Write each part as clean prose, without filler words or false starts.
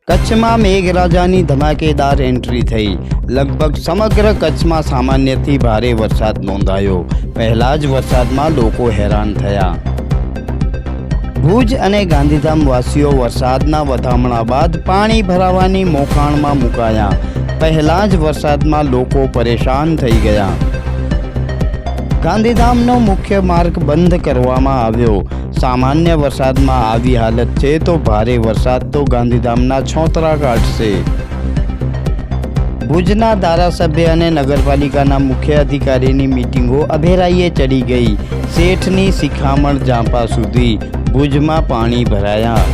કચ્છમાં મેઘરાજાની ધમાકેદાર એન્ટ્રી થઈ। લગભગ સમગ્ર કચ્છમાં સામાન્યથી ભારે વરસાદ નોંધાયો। પહેલા જ વરસાદમાં લોકો હેરાન થયા। ભુજ અને ગાંધીધામ વાસીઓ વરસાદના વધામણા બાદ પાણી ભરાવાની મોકાણમાં મુકાયા। પહેલા જ વરસાદમાં લોકો પરેશાન થઈ ગયા। ગાંધીધામનો મુખ્ય માર્ગ બંધ કરવામાં આવ્યો। સામાન્ય વરસાદમાં આવી હાલત છે તો ભારે વરસાદ તો ગાંધીધામના છોતરા કાઢશે। ભુજના ધારાસભ્ય અને નગરપાલિકાના મુખ્ય અધિકારીની મીટિંગો અભેરાઈએ ચડી ગઈ। શેઠની શિખામણ જાંપા સુધી ભુજમાં પાણી ભરાયા।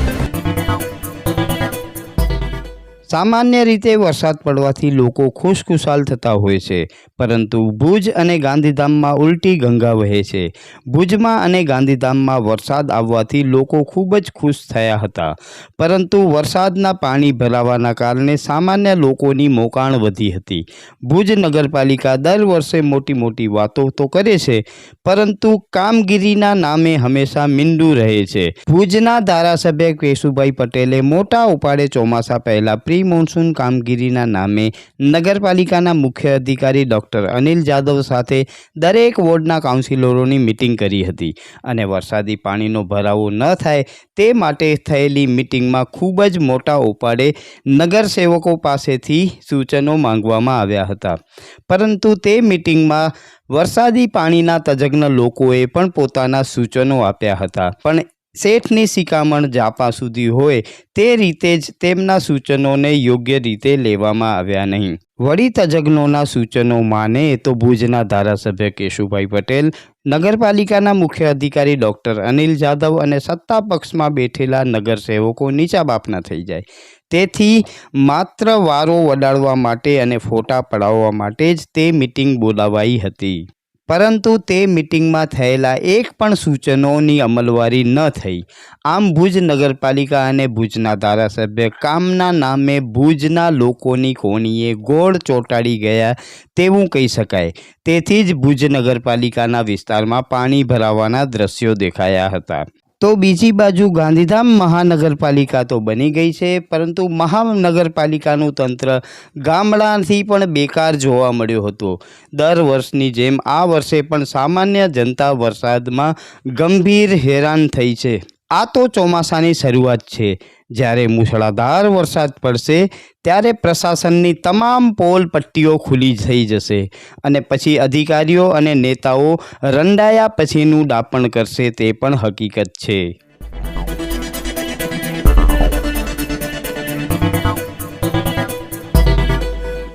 સામાન્ય રીતે વરસાદ પડવાથી લોકો ખુશખુશાલ થતા હોય છે, પરંતુ ભુજ અને ગાંધીધામમાં ઉલટી ગંગા વહે છે। ભુજમાં અને ગાંધીધામમાં વરસાદ આવવાથી લોકો ખૂબ જ ખુશ થયા હતા, પરંતુ વરસાદના પાણી ભરાવાના કારણે સામાન્ય લોકોની મોકાણ વધી હતી। ભુજ નગરપાલિકા દર વર્ષે મોટી વાતો તો કરે છે, પરંતુ કામગીરીના નામે હંમેશા મીંડું રહે છે। ભુજના ધારાસભ્ય કેશુભાઈ પટેલે મોટા ઉપાડે ચોમાસા પહેલા મોન્સૂન કામગીરીના નામે નગરપાલિકાના મુખ્ય અધિકારી ડૉક્ટર અનિલ જાદવ સાથે દરેક વોર્ડના કાઉન્સિલરોની મીટિંગ કરી હતી અને વરસાદી પાણીનો ભરાવો ન થાય તે માટે થયેલી મીટિંગમાં ખૂબ જ મોટા ઉપાડે નગરસેવકો પાસેથી સૂચનો માંગવામાં આવ્યા હતા, પરંતુ તે મીટિંગમાં વરસાદી પાણીના તજજ્ઞ લોકોએ પણ પોતાના સૂચનો આપ્યા હતા, પણ શેઠની શિખામણ જાપા સુધી હોય તે રીતે જ તેમના સૂચનોને યોગ્ય રીતે લેવામાં આવ્યા નહીં। વળી તજજ્ઞોના સૂચનો માને તો ભુજના ધારાસભ્ય કેશુભાઈ પટેલ, નગરપાલિકાના મુખ્ય અધિકારી ડૉક્ટર અનિલ જાદવ અને સત્તા પક્ષમાં બેઠેલા નગરસેવકો નીચા બાપના થઈ જાય। તેથી માત્ર વારો વડાડવા માટે અને ફોટા પડાવવા માટે જ તે મીટિંગ બોલાવાઈ હતી, પરંતુ તે મીટિંગમાં થયેલા એક પણ સૂચનોની અમલવારી ન થઈ। આમ ભુજ નગરપાલિકા અને ભુજના ધારાસભ્ય કામના નામે ભુજના લોકોની કોણીએ ગોળ ચોંટાડી ગયા તેવું કહી શકાય। તેથી જ ભુજ નગરપાલિકાના વિસ્તારમાં પાણી ભરાવાના દ્રશ્યો દેખાયા હતા। તો બીજી બાજુ ગાંધીધામ મહાનગરપાલિકા તો બની ગઈ છે, પરંતુ મહાનગરપાલિકાનું તંત્ર ગામડાથી પણ બેકાર જોવા મળ્યો હતો। દર વર્ષની જેમ આ વર્ષે પણ સામાન્ય જનતા વરસાદમાં ગંભીર હેરાન થઈ છે। આ તો ચોમાસાની શરૂઆત છે, જ્યારે મૂસળાધાર વરસાદ પડશે ત્યારે પ્રશાસનની તમામ પોલ પટ્ટીઓ ખુલ્લી થઈ જશે અને પછી અધિકારીઓ અને નેતાઓ રંડાયા પછીનું દાપણ કરશે તે પણ હકીકત છે।